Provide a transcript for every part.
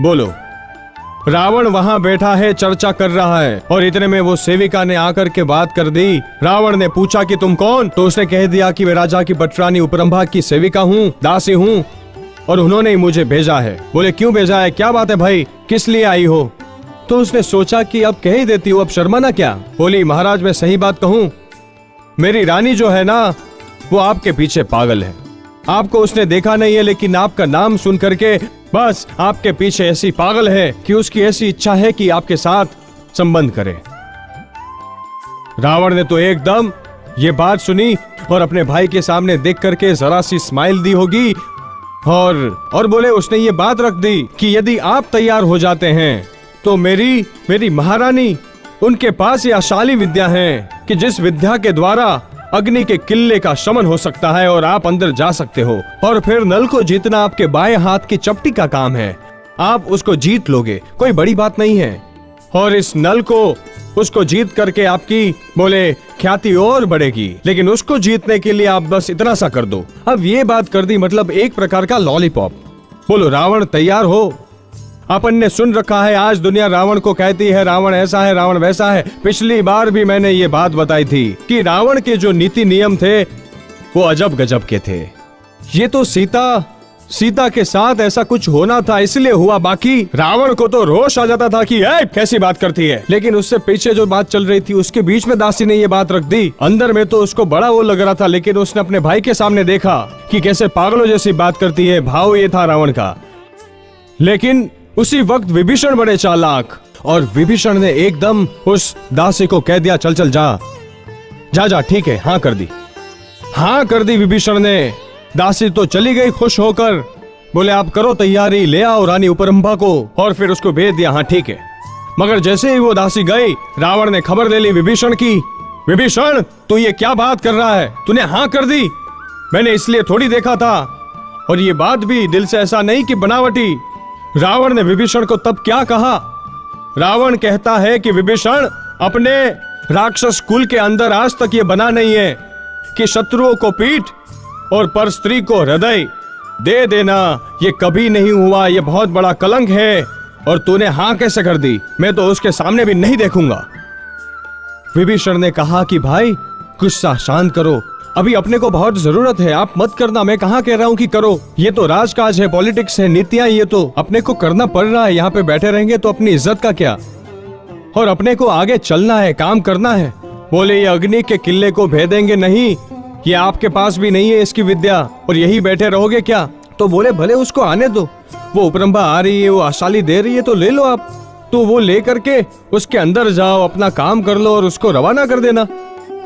बोलो। रावण वहां बैठा है, चर्चा कर रहा है, और इतने में वो सेविका ने आकर के बात कर दी। रावण ने पूछा कि तुम कौन? तो उसने कह दिया कि मैं राजा की पटरानी उपरंभा की सेविका हूँ, दासी हूँ, और उन्होंने ही मुझे भेजा है। बोले क्यों भेजा है, क्या बात है भाई, किस लिए आई हो? तो उसने सोचा कि अब कह ही देती हूँ, अब शर्माना क्या। बोली महाराज मैं सही बात कहूँ, मेरी रानी जो है ना वो आपके पीछे पागल है। आपको उसने देखा नहीं है, लेकिन आपका नाम सुन करके बस आपके पीछे ऐसी पागल है कि उसकी ऐसी इच्छा है कि आपके साथ संबंध करे। रावण ने तो एकदम ये बात सुनी और अपने भाई के सामने देख करके जरा सी स्माइल दी होगी, और बोले उसने ये बात रख दी कि यदि आप तैयार हो जाते हैं तो मेरी महारानी, उनके पास यह अशाली विद्या है कि जिस विद्या के द्वारा अग्नि के किले का शमन हो सकता है और आप अंदर जा सकते हो, और फिर नल को जीतना आपके बाएं हाथ की चपटी का काम है। आप उसको जीत लोगे, कोई बड़ी बात नहीं है, और इस नल को उसको जीत करके आपकी बोले ख्याति और बढ़ेगी। लेकिन उसको जीतने के लिए आप बस इतना सा कर दो। अब ये बात कर दी, मतलब एक प्रकार का लॉलीपॉप। बोलो रावण तैयार हो? अपन ने सुन रखा है, आज दुनिया रावण को कहती है रावण ऐसा है, रावण वैसा है। पिछली बार भी मैंने ये बात बताई थी कि रावण के जो नीति नियम थे वो अजब गजब के थे। ये तो सीता के साथ ऐसा कुछ होना था इसलिए हुआ, बाकी रावण को तो रोष आ जाता था कि कैसी बात करती है। लेकिन उससे पीछे जो बात चल रही थी उसके बीच में दासी ने ये बात रख दी। अंदर में तो उसको बड़ा वो लग रहा था, लेकिन उसने अपने भाई के सामने देखा कि कैसे पागलों जैसी बात करती है। भाव ये था रावण का। लेकिन उसी वक्त विभीषण बड़े चालाक, और विभीषण ने एकदम उस दासी को कह दिया चल चल जा, ठीक है, हाँ कर दी विभीषण ने। दासी तो चली गई खुश होकर। बोले आप करो तैयारी, ले आओ रानी उपरंभा को, और फिर उसको भेज दिया। हाँ ठीक है। मगर जैसे ही वो दासी गई, रावण ने खबर ले ली विभीषण की। विभीषण तू ये क्या बात कर रहा है, तूने हाँ कर दी? मैंने इसलिए थोड़ी देखा था, और ये बात भी दिल से ऐसा नहीं कि बनावटी। रावण ने विभीषण को तब क्या कहा? रावण कहता है कि विभीषण, अपने राक्षस कुल के अंदर आज तक ये बना नहीं है कि शत्रुओं को पीठ और पर स्त्री को हृदय दे देना। ये कभी नहीं हुआ, ये बहुत बड़ा कलंक है, और तूने हाँ कैसे कर दी? मैं तो उसके सामने भी नहीं देखूंगा। विभीषण ने कहा कि भाई गुस्सा शांत करो, अभी अपने को बहुत जरूरत है, आप मत करना। मैं कहाँ कह रहा हूँ कि करो, ये तो राजकाज है, पॉलिटिक्स है, नीतियां, ये तो अपने को करना पड़ रहा है। यहाँ पे बैठे रहेंगे तो अपनी इज्जत का क्या, और अपने को आगे चलना है, काम करना है। बोले ये अग्नि के किले को भेदेंगे नहीं, ये आपके पास भी नहीं है इसकी विद्या, और यही बैठे रहोगे क्या? तो बोले भले उसको आने दो, वो उपरंभा आ रही है, वो आशाली दे रही है तो ले लो आप, तो वो ले करके उसके अंदर जाओ, अपना काम कर लो और उसको रवाना कर देना।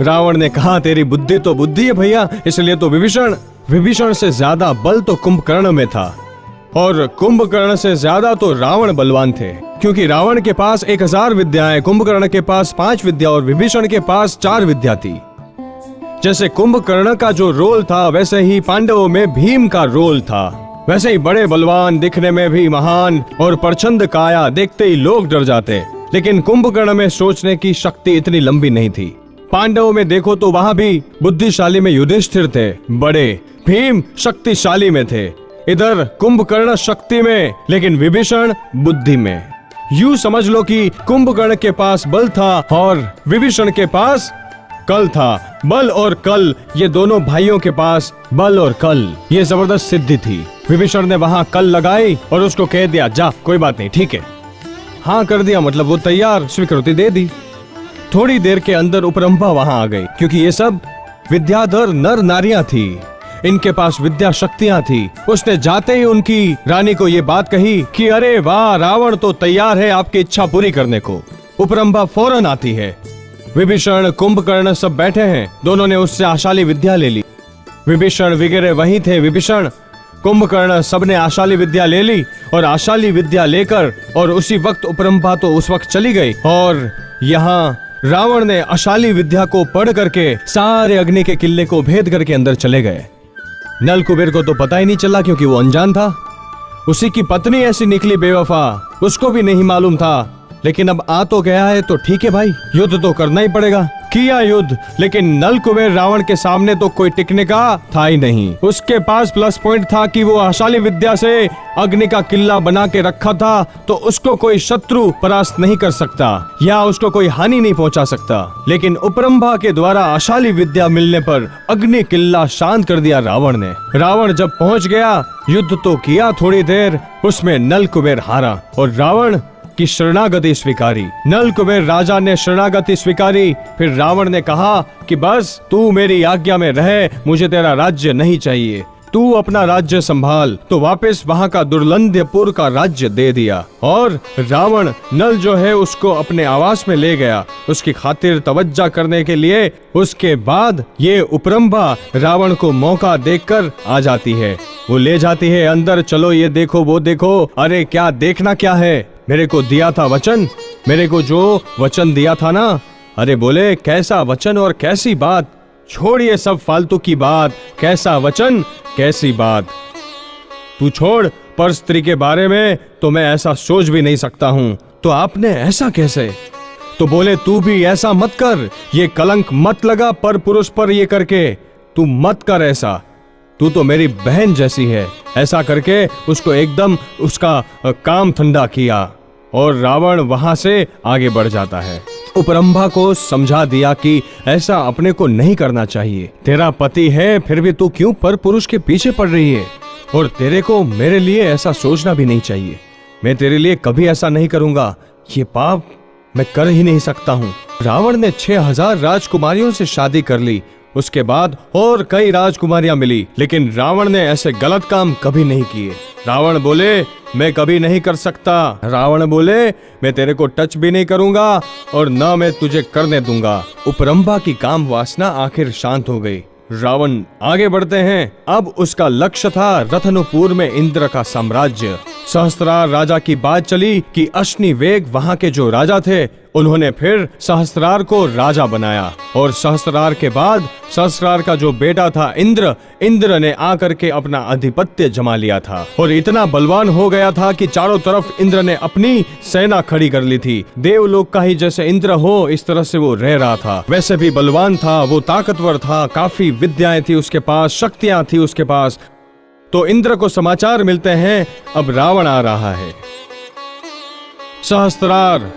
रावण ने कहा तेरी बुद्धि तो बुद्धि है भैया। इसलिए तो विभीषण से ज्यादा बल तो कुंभकर्ण में था, और कुंभकर्ण से ज्यादा तो रावण बलवान थे, क्योंकि रावण के पास 1000 विद्याएं, कुंभकर्ण के पास 5 विद्या और विभीषण के पास 4 विद्या थी। जैसे कुंभकर्ण का जो रोल था वैसे ही पांडवों में भीम का रोल था। वैसे ही बड़े बलवान, दिखने में भी महान, और प्रचंड काया, देखते ही लोग डर जाते। लेकिन कुंभकर्ण में सोचने की शक्ति इतनी लंबी नहीं थी। पांडवों में देखो तो वहां भी बुद्धिशाली में युधिष्ठिर थे, बड़े भीम शक्तिशाली में थे, इधर कुंभकर्ण शक्ति में, लेकिन विभीषण बुद्धि में। यूं समझ लो कि कुंभकर्ण के पास बल था और विभीषण के पास कल था। बल और कल, ये दोनों भाइयों के पास बल और कल, ये जबरदस्त सिद्धि थी। विभीषण ने वहां कल लगाई और उसको कह दिया जा, कोई बात नहीं, ठीक है, हाँ कर दिया, मतलब वो तैयार, स्वीकृति दे दी। थोड़ी देर के अंदर उपरंभा वहां आ गई, क्योंकि ये सब विद्याधर नर नारियां थी, इनके पास विद्या शक्तियां थी। उसने जाते ही उनकी रानी को ये बात कही कि अरे वाह, रावण तो तैयार है आपकी इच्छा पूरी करने को। उपरंभा फौरन आती है। विभीषण, कुंभकर्ण सब बैठे हैं, दोनों ने उससे आशाली विद्या ले ली। विभीषण वगैरह वहीं थे। विभीषण कुंभकर्ण सबने आशाली विद्या ले ली और आशाली विद्या लेकर और उसी वक्त उपरंभा तो उस वक्त चली गई और यहाँ रावण ने आशाली विद्या को पढ़ करके सारे अग्नि के किले को भेद करके अंदर चले गए। नल कुबेर को तो पता ही नहीं चला क्योंकि वो अनजान था। उसी की पत्नी ऐसी निकली बेवफा, उसको भी नहीं मालूम था। लेकिन अब आ तो गया है तो ठीक है भाई, युद्ध तो करना ही पड़ेगा। किया युद्ध, लेकिन नल कुबेर रावण के सामने तो कोई टिकने का था ही नहीं। उसके पास प्लस पॉइंट था कि वो आशाली विद्या से अग्नि का किला बना के रखा था, तो उसको कोई शत्रु परास्त नहीं कर सकता या उसको कोई हानि नहीं पहुंचा सकता। लेकिन उपरंभा के द्वारा आशाली विद्या मिलने पर अग्नि किला शांत कर दिया रावण ने। रावण जब पहुंच गया, युद्ध तो किया थोड़ी देर, उसमें नल कुबेर हारा और रावण की शरणागति स्वीकारी। नल कुबेर राजा ने शरणागति स्वीकारी। फिर रावण ने कहा कि बस तू मेरी आज्ञा में रहे, मुझे तेरा राज्य नहीं चाहिए, तू अपना राज्य संभाल। तो वापस वहां का दुर्लंधपुर का राज्य दे दिया और रावण नल जो है उसको अपने आवास में ले गया, उसकी खातिर तवज्जा करने के लिए। उसके बाद ये उपरंभा रावण को मौका देखकर आ जाती है, वो ले जाती है अंदर, चलो ये देखो वो देखो। अरे क्या देखना क्या है, मेरे को दिया था वचन, मेरे को जो वचन दिया था ना। अरे बोले कैसा वचन और कैसी बात, छोड़िए सब फालतू की बात, कैसा वचन कैसी बात। तू छोड़, पर स्त्री के बारे में तो मैं ऐसा सोच भी नहीं सकता हूं, तो आपने ऐसा कैसे। तो बोले तू भी ऐसा मत कर, ये कलंक मत लगा पर पुरुष पर ये करके, तू मत कर ऐसा, तू तो मेरी बहन जैसी है। ऐसा करके उसको एकदम उसका काम ठंडा किया और रावण वहां से आगे बढ़ जाता है। उपरंभा को समझा दिया कि ऐसा अपने को नहीं करना चाहिए, तेरा पति है फिर भी तू क्यों पर पुरुष के पीछे पड़ रही है, और तेरे को मेरे लिए ऐसा सोचना भी नहीं चाहिए। मैं तेरे लिए कभी ऐसा नहीं करूंगा, ये पाप मैं कर ही नहीं सकता हूँ। रावण ने 6000 राजकुमारियों से शादी कर ली, उसके बाद और कई राजकुमारियां मिली, लेकिन रावण ने ऐसे गलत काम कभी नहीं किए। रावण बोले मैं कभी नहीं कर सकता, रावण बोले मैं तेरे को टच भी नहीं करूंगा और न मैं तुझे करने दूंगा। उपरंभा की काम वासना आखिर शांत हो गई। रावण आगे बढ़ते हैं। अब उसका लक्ष्य था रत्नपुर में इंद्र का साम्राज्य। सहस्त्रार राजा की बात चली कि अश्निवेग वहां के जो राजा थे, उन्होंने फिर सहस्त्रार को राजा बनाया और सहस्त्रार के बाद सहस्त्रार का जो बेटा था इंद्र ने आकर के अपना आधिपत्य जमा लिया था और इतना बलवान हो गया था कि चारों तरफ इंद्र ने अपनी सेना खड़ी कर ली थी। देवलोक का ही जैसे इंद्र हो इस तरह से वो रह रहा था, वैसे भी बलवान था, वो ताकतवर था, काफी विद्याएं थी उसके पास, शक्तियां थी उसके पास। तो इंद्र को समाचार मिलते हैं अब रावण आ रहा है। सहस्त्रार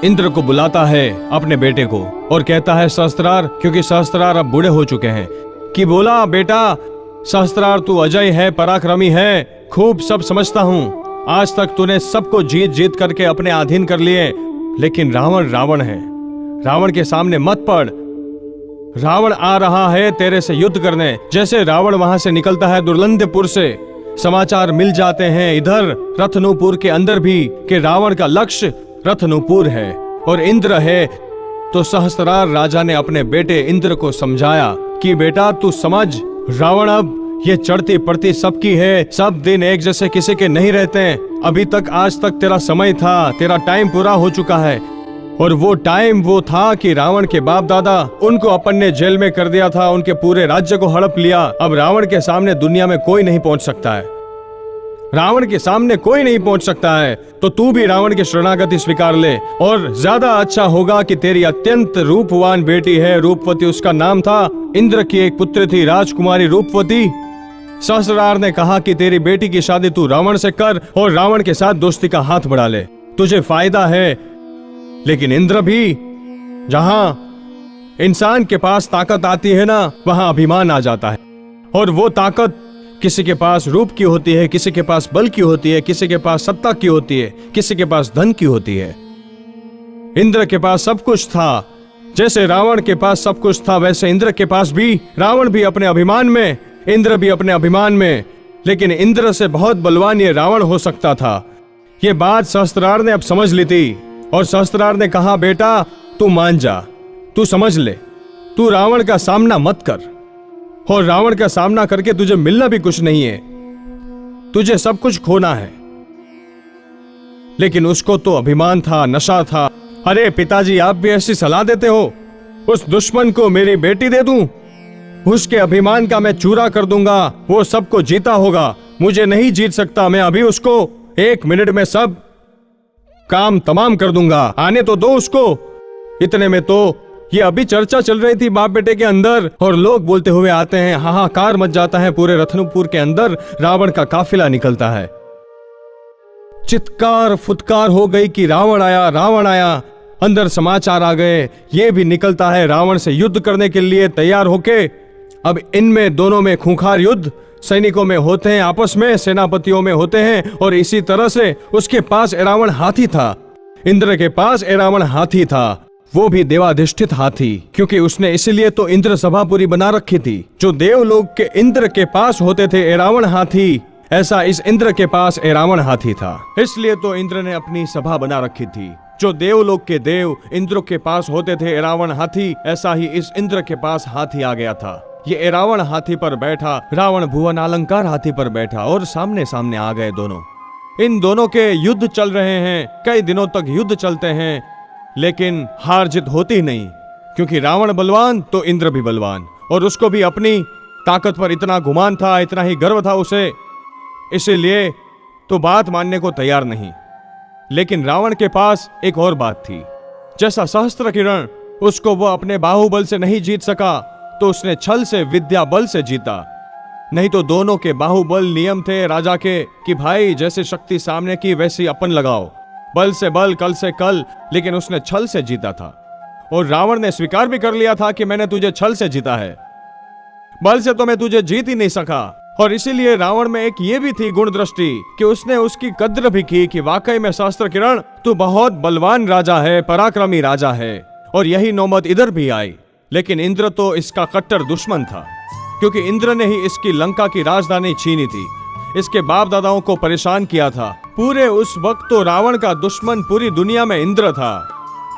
इंद्र को बुलाता है अपने बेटे को और कहता है सहस्त्रार, क्योंकि सहस्त्रार अब बूढ़े हो चुके हैं, कि बोला बेटा सहस्त्रार तू अजय है, पराक्रमी है, खूब सब समझता हूँ, आज तक तूने सबको जीत जीत करके अपने अधीन कर लिए, लेकिन रावण है, रावण के सामने मत पड़। रावण आ रहा है तेरे से युद्ध करने। जैसे रावण वहां से निकलता है दुर्लंधपुर से, समाचार मिल जाते हैं इधर रत्नपुर के अंदर भी कि रावण का लक्ष्य रत्नपुर है और इंद्र है। तो सहस्त्रार राजा ने अपने बेटे इंद्र को समझाया कि बेटा तू समझ, रावण अब ये चढ़ती पड़ती सबकी है, सब दिन एक जैसे किसी के नहीं रहते। अभी तक आज तक तेरा समय था, तेरा टाइम पूरा हो चुका है और वो टाइम वो था कि रावण के बाप दादा, उनको अपन ने जेल में कर दिया था, उनके पूरे राज्य को हड़प लिया। अब रावण के सामने दुनिया में कोई नहीं पहुंच सकता है, रावण के सामने कोई नहीं पहुंच सकता है। तो तू भी रावण की शरणागति स्वीकार ले और ज्यादा अच्छा होगा कि तेरी अत्यंत रूपवान बेटी है रूपवती, उसका नाम था, इंद्र की एक पुत्री थी राजकुमारी रूपवती। सहस्त्रार ने कहा कि तेरी बेटी की शादी तू रावण से कर और रावण के साथ दोस्ती का हाथ बढ़ा ले, तुझे फायदा है। लेकिन इंद्र भी, जहां इंसान के पास ताकत आती है ना, वहां अभिमान आ जाता है और वो ताकत किसी के पास रूप की होती है, किसी के पास बल की होती है, किसी के पास सत्ता की होती है, किसी के पास धन की होती है। इंद्र के पास सब कुछ था, जैसे रावण के पास सब कुछ था वैसे इंद्र के पास भी। रावण भी अपने अभिमान में, इंद्र भी अपने अभिमान में, लेकिन इंद्र से बहुत बलवान ये रावण हो सकता था। ये बात सहस्त्रार ने अब समझ ली थी और सहस्त्रार ने कहा बेटा तू मान जा, तू समझ ले, तू रावण का सामना मत कर और रावण का सामना करके तुझे मिलना भी कुछ नहीं है। तुझे सब कुछ खोना है। लेकिन उसको तो अभिमान था, नशा था। अरे पिताजी, आप भी ऐसी सलाह देते हो? उस दुश्मन को मेरी बेटी दे दूं? उसके अभिमान का मैं चूरा कर दूंगा। वो सबको जीता होगा, मुझे नहीं जीत सकता। मैं अभी उसको 1 मिनट में सब काम तमाम कर दूंगा। आने तो दो उसको। इतने में तो ये अभी चर्चा चल रही थी बाप बेटे के अंदर, और लोग बोलते हुए आते हैं। हाहाकार मच जाता है पूरे रत्नपुर के अंदर। रावण का काफिला निकलता है। चित्कार फुटकार हो गई कि रावण आया, रावण आया। अंदर समाचार आ गए, ये भी निकलता है रावण से युद्ध करने के लिए तैयार होके। अब इनमें दोनों में खूंखार युद्ध सैनिकों में होते हैं, आपस में सेनापतियों में होते हैं। और इसी तरह से उसके पास एरावण हाथी था। इंद्र के पास एरावण हाथी था, वो भी देवाधिष्ठित हाथी, क्योंकि उसने इसलिए तो इंद्र सभा पूरी बना रखी थी। जो देवलोक के इंद्र के पास होते थे एरावण हाथी, ऐसा इस इंद्र के पास एरावण हाथी था। इसलिए तो इंद्र ने अपनी सभा बना रखी थी। जो देवलोक के देव इंद्र के पास होते थे एरावण हाथी, ऐसा ही इस इंद्र के पास हाथी आ गया था। ये एरावण हाथी पर बैठा, रावण भुवन अलंकार हाथी पर बैठा, और सामने सामने आ गए दोनों। इन दोनों के युद्ध चल रहे हैं, कई दिनों तक युद्ध चलते हैं, लेकिन हार जीत होती नहीं, क्योंकि रावण बलवान तो इंद्र भी बलवान, और उसको भी अपनी ताकत पर इतना गुमान था, इतना ही गर्व था उसे, इसीलिए तो बात मानने को तैयार नहीं। लेकिन रावण के पास एक और बात थी। जैसा सहस्त्र किरण उसको वो अपने बाहुबल से नहीं जीत सका, तो उसने छल से, विद्या बल से जीता। नहीं तो दोनों के बाहुबल नियम थे राजा के कि भाई जैसे शक्ति सामने की वैसी अपन लगाओ, बल से बल, कल से कल। लेकिन उसने छल से जीता था, और रावण ने स्वीकार भी कर लिया था कि मैंने तुझे छल से जीता है, बल से तो मैं तुझे जीत ही नहीं सका। और इसीलिए रावण में एक ये भी थी गुण दृष्टि कि उसने उसकी कद्र भी की कि वाकई में सहस्त्र किरण तू बहुत बलवान राजा है, पराक्रमी राजा है। और यही नौबत इधर भी आई। लेकिन इंद्र तो इसका कट्टर दुश्मन था, क्योंकि इंद्र ने ही इसकी लंका की राजधानी छीनी थी, इसके बाप दादाओं को परेशान किया था। पूरे उस वक्त तो रावण का दुश्मन पूरी दुनिया में इंद्र था।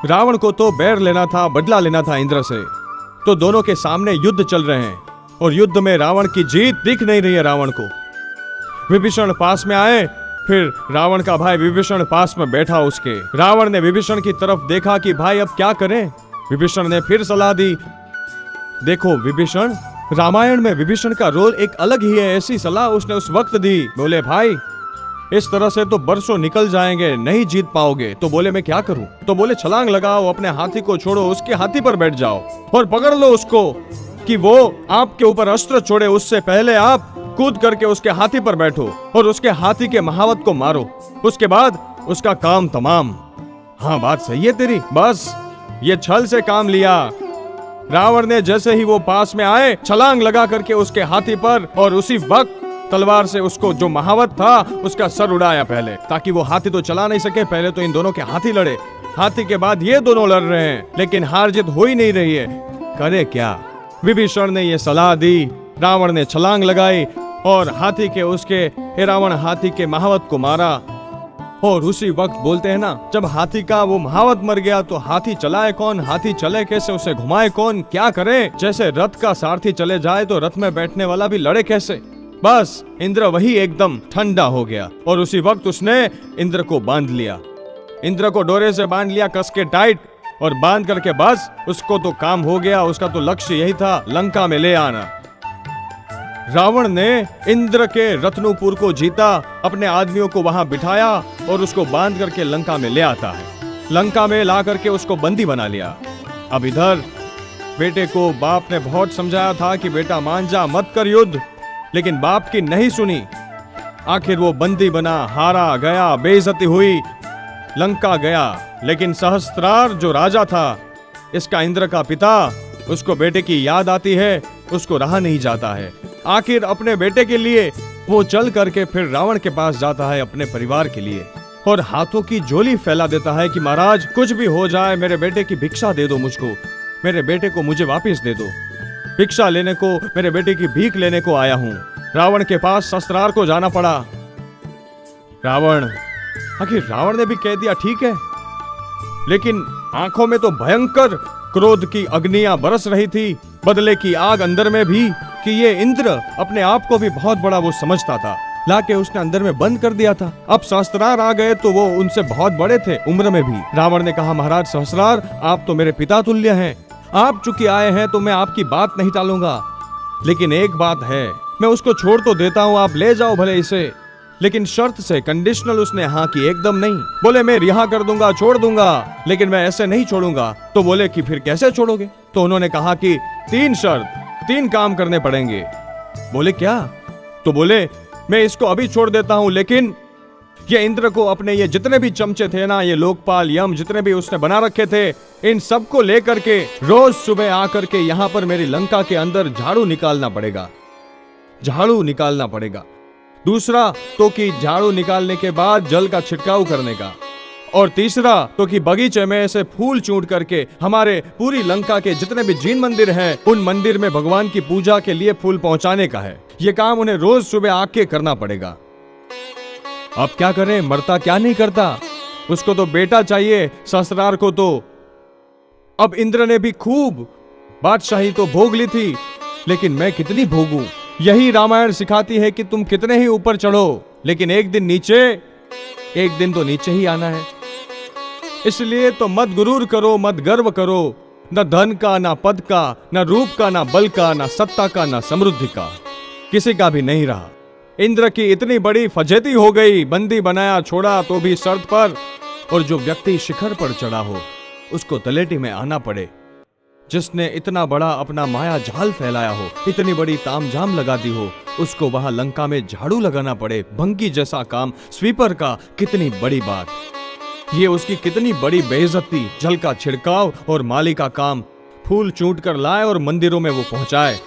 रावण को तो बैर लेना था, बदला लेना था इंद्र से। तो दोनों के सामने युद्ध चल रहे हैं, और युद्ध में रावण की जीत दिख नहीं रही है रावण को। विभीषण पास में आए, फिर रावण का भाई विभीषण पास में बैठा उसके। रावण ने विभीषण की तरफ देखा कि भाई अब क्या करें। विभीषण ने फिर सलाह दी। देखो विभीषण, रामायण में विभीषण का रोल एक अलग ही है, ऐसी सलाह उसने उस वक्त दी। बोले भाई इस तरह से तो बरसों निकल जाएंगे, नहीं जीत पाओगे। तो बोले मैं क्या करूं? तो बोले छलांग लगाओ, अपने हाथी को छोड़ो, उसके हाथी पर बैठ जाओ और पकड़ लो उसको कि वो आपके ऊपर अस्त्र छोड़े, उससे पहले आप कूद करके उसके हाथी पर बैठो और उसके हाथी के महावत को मारो, उसके बाद उसका काम तमाम। हाँ बात सही है तेरी। बस ये छल से काम लिया। रावण ने जैसे ही वो पास में आए, छलांग लगा करके उसके हाथी पर, और उसी वक्त तलवार से उसको जो महावत था उसका सर उड़ाया पहले, ताकि वो हाथी तो चला नहीं सके। पहले तो इन दोनों के हाथी लड़े, हाथी के बाद ये दोनों लड़ रहे हैं, लेकिन हार जीत हो ही नहीं रही है। करे क्या? विभीषण ने ये सलाह दी, रावण ने छलांग लगाई और हाथी के उसके रावण हाथी के महावत को मारा। और उसी वक्त बोलते हैं ना, जब हाथी का वो महावत मर गया तो हाथी चलाए कौन, हाथी चले कैसे, उसे घुमाए कौन, क्या करे? जैसे रथ का सारथी चले जाए तो रथ में बैठने वाला भी लड़े कैसे? बस इंद्र वही एकदम ठंडा हो गया, और उसी वक्त उसने इंद्र को बांध लिया। इंद्र को डोरे से बांध लिया कस के टाइट, और बांध करके बस उसको तो काम हो गया। उसका तो लक्ष्य यही था, लंका में ले आना। रावण ने इंद्र के रत्नपुर को जीता, अपने आदमियों को वहां बिठाया और उसको बांध करके लंका में ले आता है। लंका में ला करके उसको बंदी बना लिया। अब इधर बेटे को बाप ने बहुत समझाया था कि बेटा मान जा, मत कर युद्ध, लेकिन बाप की नहीं सुनी। आखिर वो बंदी बना, हारा गया, बेइज्जती हुई, लंका गया। लेकिन सहस्त्रार जो राजा था, इसका इंद्र का पिता, उसको बेटे की याद आती है, उसको रहा नहीं जाता है। आखिर अपने बेटे के लिए वो चल करके फिर रावण के पास जाता है अपने परिवार के लिए, और हाथों की झोली फैला देता है कि महाराज कुछ भी हो जाए, मेरे बेटे की भिक्षा दे दो मुझको, मेरे बेटे को मुझे वापस दे दो। भिक्षा लेने को, मेरे बेटे की भीख लेने को आया हूं। रावण के पास सहस्त्रार को जाना पड़ा। आखिर रावण ने भी कह दिया ठीक है, लेकिन आंखों में तो भयंकर क्रोध की अग्नियां बरस रही थी, बदले की आग अंदर में भी, कि ये इंद्र अपने आप को भी बहुत बड़ा वो समझता था। लाके उसने अंदर में बंद कर दिया था। अब सहस्त्रार आ गए तो वो उनसे बहुत बड़े थे उम्र में भी। रावण ने कहा, महाराज सहस्त्रार, आप तो मेरे पिता तुल्य हैं, आप चूंकि आए हैं तो मैं आपकी बात नहीं टालूंगा, लेकिन एक बात है, मैं उसको छोड़ तो देता हूँ, आप ले जाओ भले इसे, लेकिन शर्त से, कंडीशनल। उसने हाँ की, एकदम नहीं। बोले मैं रिहा कर दूंगा, छोड़ दूंगा, लेकिन मैं ऐसे नहीं छोड़ूंगा। तो बोले कि फिर कैसे छोड़ोगे? तो उन्होंने कहा कि 3 शर्त, 3 काम करने पड़ेंगे। बोले क्या? तो बोले मैं इसको अभी छोड़ देता हूं, लेकिन ये इंद्र को अपने ये जितने भी चमचे थे ना, ये लोकपाल यम जितने भी उसने बना रखे थे, इन सबको लेकर के रोज सुबह आकर के यहां पर मेरी लंका के अंदर झाड़ू निकालना पड़ेगा, झाड़ू निकालना पड़ेगा। दूसरा तो कि झाड़ू निकालने के बाद जल का छिड़काव करने का, और तीसरा तो कि बगीचे में ऐसे फूल चूंट करके हमारे पूरी लंका के जितने भी जीन मंदिर हैं, उन मंदिर में भगवान की पूजा के लिए फूल पहुंचाने का है। ये काम उन्हें रोज सुबह आके करना पड़ेगा। अब क्या करें, मरता क्या नहीं करता, उसको तो बेटा चाहिए, सहस्त्रार को तो। अब इंद्र ने भी खूब बादशाही तो भोग ली थी, लेकिन मैं कितनी भोगूं? यही रामायण सिखाती है कि तुम कितने ही ऊपर चढ़ो, लेकिन एक दिन नीचे, एक दिन तो नीचे ही आना है। इसलिए तो मत गुरूर करो, मत गर्व करो, न धन का, ना पद का, न रूप का, ना बल का, ना सत्ता का, ना समृद्धि का, किसी का भी नहीं रहा। इंद्र की इतनी बड़ी फजेती हो गई, बंदी बनाया, छोड़ा तो भी शर्त पर, और जो व्यक्ति शिखर पर चढ़ा हो उसको तलेटी में आना पड़े। जिसने इतना बड़ा अपना माया जाल फैलाया हो, इतनी बड़ी तामझाम लगा दी हो, उसको वहां लंका में झाड़ू लगाना पड़े, भंगी जैसा काम स्वीपर का, कितनी बड़ी बात। ये उसकी कितनी बड़ी बेइज्जती। जल का छिड़काव और माली का काम, फूल चूंट कर लाए और मंदिरों में वो पहुंचाए,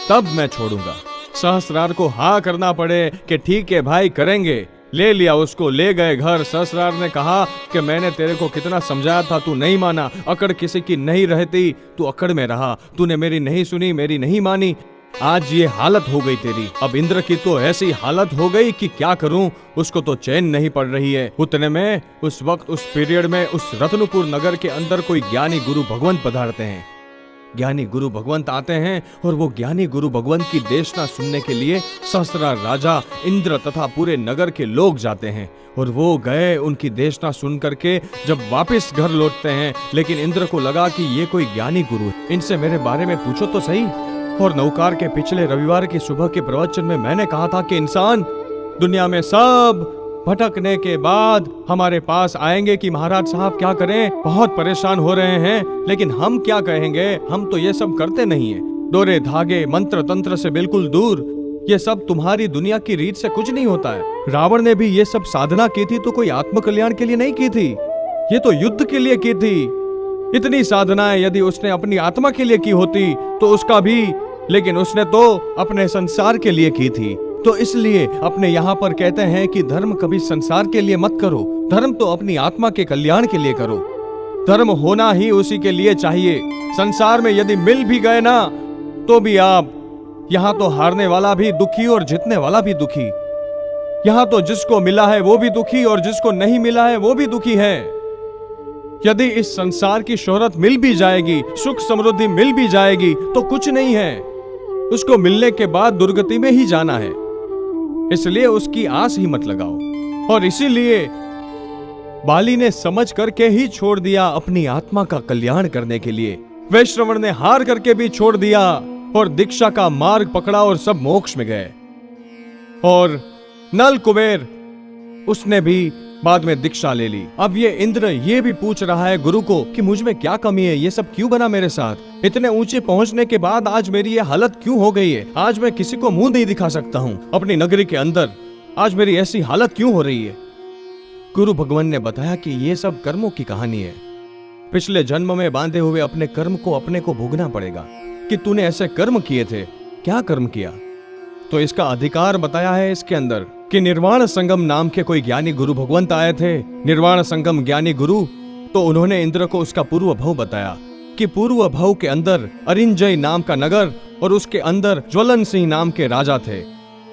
तब मैं छोड़ूंगा। सहस्त्रार को हाँ करना पड़े कि ठीक है भाई, करेंगे। ले लिया उसको, ले गए घर। सहस्त्रार ने कहा कि मैंने तेरे को कितना समझाया था, तू नहीं माना। अकड़ किसी की नहीं रहती, तू अकड़ में रहा, तूने मेरी नहीं सुनी, मेरी नहीं मानी, आज ये हालत हो गई तेरी। अब इंद्र की तो ऐसी हालत हो गई कि क्या करूं, उसको तो चैन नहीं पड़ रही है। उतने में उस वक्त, उस पीरियड में, उस रत्नपुर नगर के अंदर कोई ज्ञानी गुरु भगवंत पधारते हैं। ज्ञानी गुरु भगवंत आते हैं और वो ज्ञानी गुरु भगवंत की देशना सुनने के लिए सहस्त्रार राजा, इंद्र तथा पूरे नगर के लोग जाते हैं। और वो गए, उनकी देशना सुन करके जब वापस घर लौटते हैं, लेकिन इंद्र को लगा कि ये कोई ज्ञानी गुरु है, इनसे मेरे बारे में पूछो तो सही। और नौकार के पिछले रविवार की सुबह के प्रवचन में मैंने कहा था कि इंसान दुनिया में सब भटकने के बाद हमारे पास आएंगे कि महाराज साहब क्या करें, बहुत परेशान हो रहे हैं, लेकिन हम क्या कहेंगे, हम तो ये सब करते नहीं है। डोरे धागे, मंत्र तंत्र से बिल्कुल दूर, ये सब तुम्हारी दुनिया की रीत से कुछ नहीं होता है। रावण ने भी ये सब साधना की थी तो कोई आत्म कल्याण के लिए नहीं की थी, ये तो युद्ध के लिए की थी। इतनी साधनाएं यदि उसने अपनी आत्मा के लिए की होती तो उसका भी, लेकिन उसने तो अपने संसार के लिए की थी। तो इसलिए अपने यहाँ पर कहते हैं कि धर्म कभी संसार के लिए मत करो, धर्म तो अपनी आत्मा के कल्याण के लिए करो। धर्म होना ही उसी के लिए चाहिए। संसार में यदि मिल भी गए ना तो भी आप, यहाँ तो हारने वाला भी दुखी और जीतने वाला भी दुखी। यहाँ तो जिसको मिला है वो भी दुखी और जिसको नहीं मिला है वो भी दुखी है। यदि इस संसार की शोहरत मिल भी जाएगी, सुख समृद्धि मिल भी जाएगी, तो कुछ नहीं है, उसको मिलने के बाद दुर्गति में ही जाना है। इसलिए उसकी आस ही मत लगाओ। और इसीलिए बाली ने समझ करके ही छोड़ दिया अपनी आत्मा का कल्याण करने के लिए। वैश्रवण ने हार करके भी छोड़ दिया और दीक्षा का मार्ग पकड़ा और सब मोक्ष में गए। और नल कुबेर, उसने भी बाद में दीक्षा ले ली। अब ये इंद्र ये भी पूछ रहा है गुरु को कि मुझ में क्या कमी है, ये सब क्यों बना मेरे साथ, इतने ऊंचे पहुंचने के बाद आज मेरी ये हालत क्यों हो गई है, आज मैं किसी को मुंह नहीं दिखा सकता हूँ अपनी नगरी के अंदर, आज मेरी ऐसी हालत क्यों हो रही है। गुरु भगवान ने बताया कि ये सब कर्मों की कहानी है। पिछले जन्म में बांधे हुए अपने कर्म को अपने को भोगना पड़ेगा कि तूने ऐसे कर्म किए थे, क्या कर्म किया। तो इसका अधिकार बताया है इसके अंदर कि निर्वाण संगम नाम के कोई ज्ञानी गुरु भगवंत आए थे। निर्वाण संगम ज्ञानी गुरु, तो उन्होंने इंद्र को उसका पूर्व भव बताया कि पूर्व भव के अंदर अरिंजय नाम का नगर और उसके अंदर ज्वलन सिंह नाम के राजा थे,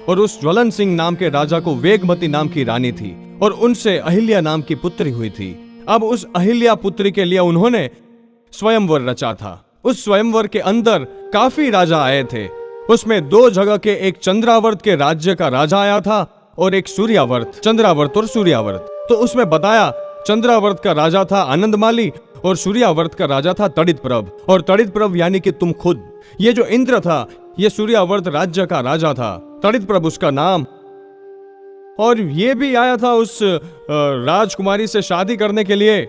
और उस ज्वलन सिंह नाम के राजा को वेगमती नाम की रानी थी और उनसे अहिल्या नाम की पुत्री हुई थी। अब उस अहिल्या पुत्री के लिए उन्होंने स्वयंवर रचा था। उस स्वयंवर के अंदर काफी राजा आए थे। उसमें 2 जगह के, एक चंद्रावर्त के राज्य का राजा आया था और एक सूर्यावर्त, चंद्रावर्त और सूर्यावर्त। तो उसमें बताया चंद्रावर्त का राजा था आनंदमाली और सूर्यावर्त का राजा था तड़ितप्रभ। और तड़ितप्रभ यानी कि तुम खुद। ये जो इंद्र था ये सूर्यावर्त राज्य का राजा था, तड़ितप्रभ उसका नाम। और ये भी आया था उस राजकुमारी से शादी करने के लिए।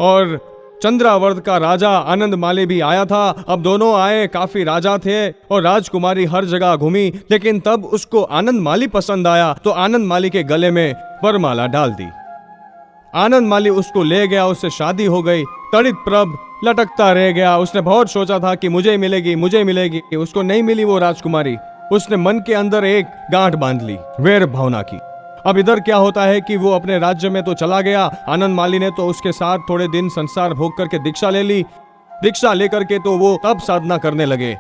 और चंद्रावर्त का राजा आनंदमाली भी आया था। अब दोनों आए, काफी राजा थे और राजकुमारी हर जगह घूमी, लेकिन तब उसको आनंदमाली पसंद आया तो आनंदमाली के गले में वरमाला डाल दी। आनंदमाली उसको ले गया, उससे शादी हो गई। तड़ितप्रभ लटकता रह गया। उसने बहुत सोचा था कि मुझे मिलेगी, मुझे मिलेगी, उसको नहीं मिली वो राजकुमारी। उसने मन के अंदर एक गांठ बांध ली वैर भावना की। अब इधर क्या होता है कि वो अपने राज्य में तो चला गया। आनंदमाली ने तो उसके साथ थोड़े दिन संसार भोग करके दीक्षा ले ली। दीक्षा लेकर के तो वो तब साधना करने लगे।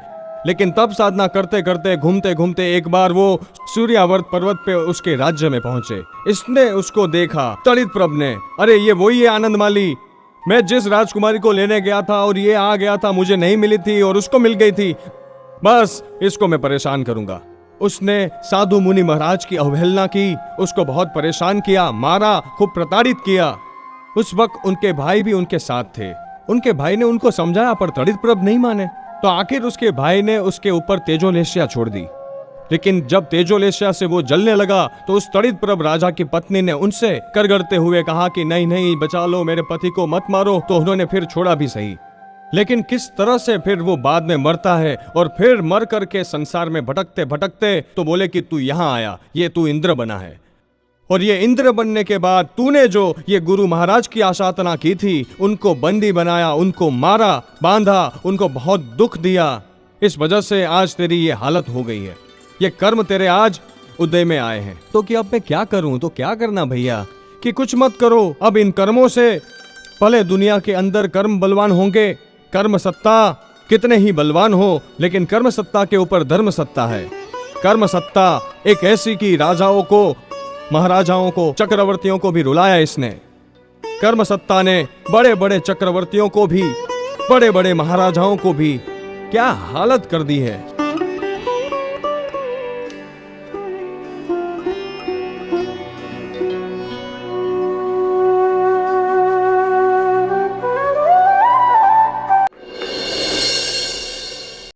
लेकिन तब साधना करते करते घूमते घूमते एक बार वो सूर्यावर्त पर्वत पे उसके राज्य में पहुंचे। इसने उसको देखा तड़ितप्रभ ने, अरे ये वही है आनंदमाली, मैं जिस राजकुमारी को लेने गया था और ये आ गया था, मुझे नहीं मिली थी और उसको मिल गई थी, बस इसको मैं परेशान करूंगा। उसने साधु मुनि महाराज की अवहेलना की, उसको बहुत परेशान किया, मारा, खूब प्रताड़ित किया। उस वक्त उनके भाई भी उनके साथ थे। उनके भाई ने उनको समझाया पर तड़ितप्रभ नहीं माने। तो आखिर उसके भाई ने उसके ऊपर तेजोलेश्या छोड़ दी। लेकिन जब तेजोलेश्या से वो जलने लगा तो उस तड़ितप्रभ राजा की पत्नी ने उनसे करगड़ते हुए कहा कि नहीं नहीं, बचा लो, मेरे पति को मत मारो। तो उन्होंने फिर छोड़ा भी सही, लेकिन किस तरह से फिर वो बाद में मरता है और फिर मर करके संसार में भटकते भटकते तो बोले कि तू यहां आया, ये तू इंद्र बना है। और ये इंद्र बनने के बाद तूने जो ये गुरु महाराज की आशातना की थी, उनको बंदी बनाया, उनको मारा, बांधा, उनको बहुत दुख दिया। इस वजह से आज तेरी ये हालत हो गई है। ये कर्म तेरे आज उदय में आए हैं। तो कि अब मैं क्या करूं? तो क्या करना भैया कि कुछ मत करो। अब इन कर्मों से भले दुनिया के अंदर कर्म बलवान होंगे, कर्म सत्ता कितने ही बलवान हो, लेकिन कर्म सत्ता के ऊपर धर्म सत्ता है। कर्म सत्ता एक ऐसी की राजाओं को, महाराजाओं को, चक्रवर्तियों को भी रुलाया इसने। कर्म सत्ता ने बड़े बड़े चक्रवर्तियों को भी, बड़े बड़े महाराजाओं को भी क्या हालत कर दी है।